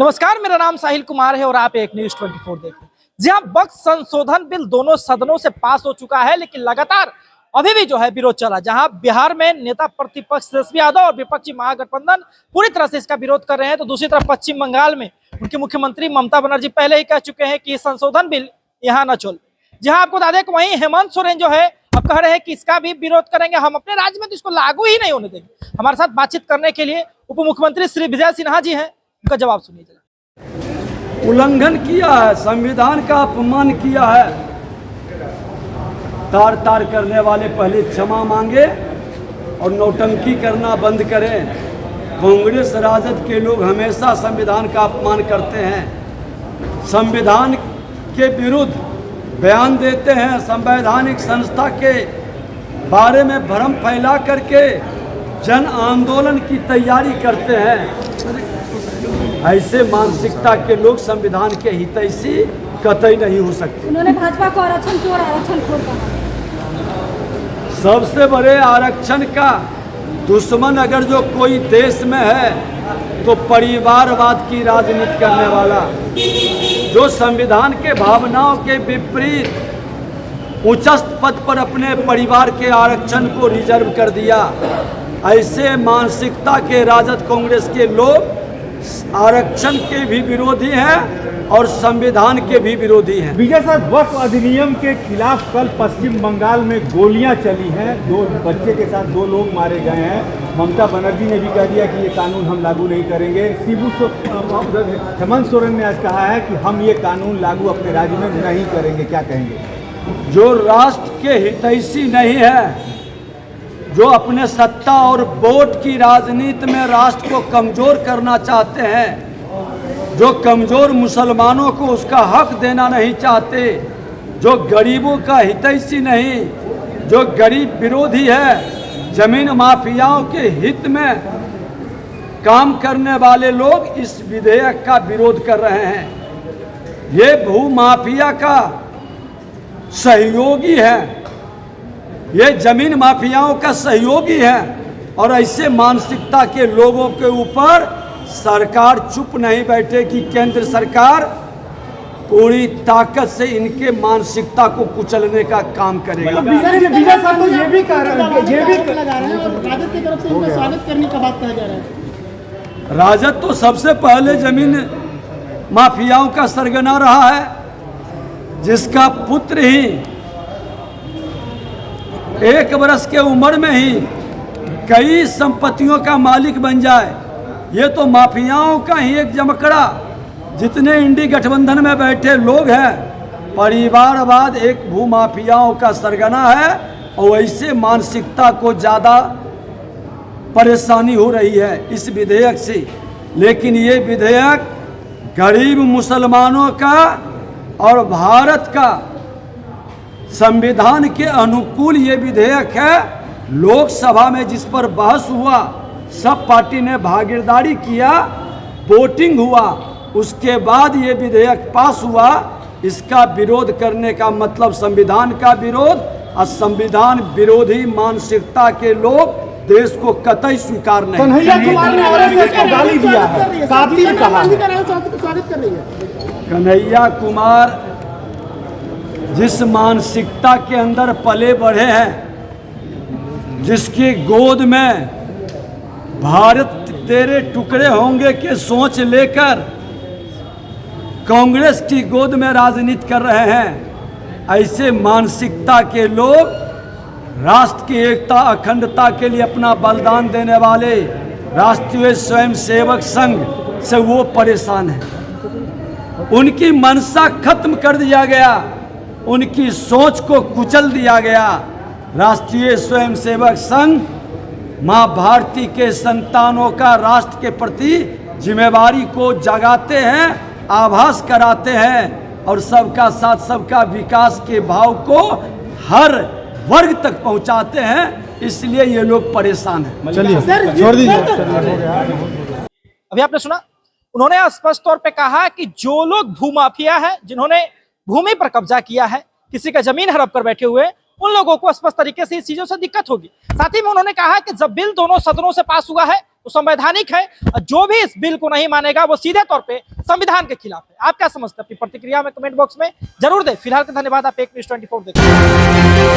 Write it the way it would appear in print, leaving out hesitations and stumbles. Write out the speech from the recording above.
नमस्कार, मेरा नाम साहिल कुमार है और आप एक न्यूज़ 24 देख रहे हैं। जी हाँ, वक्फ संशोधन बिल दोनों सदनों से पास हो चुका है, लेकिन लगातार अभी भी जो है विरोध चला। जहां बिहार में नेता प्रतिपक्ष तेजस्वी यादव और विपक्षी महागठबंधन पूरी तरह से इसका विरोध कर रहे हैं, तो दूसरी तरफ पश्चिम बंगाल में उनके मुख्यमंत्री ममता बनर्जी पहले ही कह चुके हैं कि संशोधन बिल यहाँ न चले। जहां आपको बता दें कि वहीं हेमंत सोरेन जो है अब कह रहे हैं कि इसका भी विरोध करेंगे, हम अपने राज्य में तो इसको लागू ही नहीं होने देंगे। हमारे साथ बातचीत करने के लिए उप मुख्यमंत्री श्री विजय सिन्हा जी हैं, उनका जवाब सुनिए जरा। उल्लंघन किया है, संविधान का अपमान किया है। तार तार करने वाले पहले क्षमा मांगे और नौटंकी करना बंद करें। कांग्रेस राजद के लोग हमेशा संविधान का अपमान करते हैं, संविधान के विरुद्ध बयान देते हैं, संवैधानिक संस्था के बारे में भ्रम फैला करके जन आंदोलन की तैयारी करते हैं। ऐसे मानसिकता के लोग संविधान के हितैषी कतई नहीं हो सकते। उन्होंने भाजपा को आरक्षण चोर आरक्षण खोर कहा। सबसे बड़े आरक्षण का दुश्मन अगर जो कोई देश में है तो परिवारवाद की राजनीति करने वाला, जो संविधान के भावनाओं के विपरीत उच्चस्थ पद पर अपने परिवार के आरक्षण को रिजर्व कर दिया। ऐसे मानसिकता के राजद कांग्रेस के लोग आरक्षण के भी विरोधी हैं और संविधान के भी विरोधी हैं। विजय साहब, वक्फ अधिनियम के खिलाफ कल पश्चिम बंगाल में गोलियां चली हैं, 2 बच्चे के साथ 2 लोग मारे गए हैं। ममता बनर्जी ने भी कह दिया कि ये कानून हम लागू नहीं करेंगे। हेमंत सोरेन ने आज कहा है कि हम ये कानून लागू अपने राज्य में नहीं करेंगे, क्या कहेंगे? जो राष्ट्र के हितैषी नहीं है, जो अपने सत्ता और वोट की राजनीति में राष्ट्र को कमजोर करना चाहते हैं, जो कमजोर मुसलमानों को उसका हक देना नहीं चाहते, जो गरीबों का हितैषी नहीं, जो गरीब विरोधी है, जमीन माफियाओं के हित में काम करने वाले लोग इस विधेयक का विरोध कर रहे हैं। ये भू माफिया का सहयोगी है, ये जमीन माफियाओं का सहयोगी है और ऐसे मानसिकता के लोगों के ऊपर सरकार चुप नहीं बैठेगी। केंद्र सरकार पूरी ताकत से इनके मानसिकता को कुचलने का काम करेगा। विजय साहब तो ये भी कह रहे हैं, ये भी लगा रहे हैं और राजद की तरफ से इनका स्वागत करने का बात कहा जा रहा है। राजद तो सबसे पहले जमीन माफियाओं का सरगना रहा है, जिसका पुत्र ही 1 वर्ष के उम्र में ही कई संपत्तियों का मालिक बन जाए। ये तो माफियाओं का ही एक जमकड़ा। जितने इंडी गठबंधन में बैठे लोग हैं, परिवारवाद एक भूमाफियाओं का सरगना है और ऐसे मानसिकता को ज़्यादा परेशानी हो रही है इस विधेयक से। लेकिन ये विधेयक गरीब मुसलमानों का और भारत का संविधान के अनुकूल ये विधेयक है। लोकसभा में जिस पर बहस हुआ, सब पार्टी ने भागीदारी किया, वोटिंग हुआ, उसके बाद ये विधेयक पास हुआ। इसका विरोध करने का मतलब संविधान का विरोध, और संविधान विरोधी मानसिकता के लोग देश को कतई स्वीकार नहीं। कन्हैया कुमार ने आरएसएस को गाली दिया है, कातिल कहा। स्वागत कर रही है कन्हैया कुमार जिस मानसिकता के अंदर पले बढ़े हैं, जिसकी गोद में भारत तेरे टुकड़े होंगे के सोच लेकर कांग्रेस की गोद में राजनीति कर रहे हैं, ऐसे मानसिकता के लोग राष्ट्र की एकता अखंडता के लिए अपना बलिदान देने वाले राष्ट्रीय स्वयंसेवक संघ से वो परेशान है। उनकी मंशा खत्म कर दिया गया, उनकी सोच को कुचल दिया गया। राष्ट्रीय स्वयंसेवक संघ मां भारती के संतानों का राष्ट्र के प्रति जिम्मेवारी को जगाते हैं, आभास कराते हैं और सबका साथ सबका विकास के भाव को हर वर्ग तक पहुंचाते हैं। इसलिए ये लोग परेशान हैं। चलिए छोड़ दीजिए। अभी आपने सुना, उन्होंने स्पष्ट तौर पे कहा कि जो लोग भूमाफिया है, जिन्होंने भूमि पर कब्जा किया है, किसी का जमीन हड़प कर बैठे हुए, उन लोगों को स्पष्ट तरीके से इस चीजों से दिक्कत होगी। साथ ही में उन्होंने कहा कि जब बिल दोनों सदनों से पास हुआ है तो संवैधानिक है, और जो भी इस बिल को नहीं मानेगा वो सीधे तौर पे संविधान के खिलाफ है। आप क्या समझते हैं? अपनी प्रतिक्रिया में कमेंट बॉक्स में जरूर दें। फिलहाल के धन्यवाद। आप एक न्यूज़ 24 देखिए।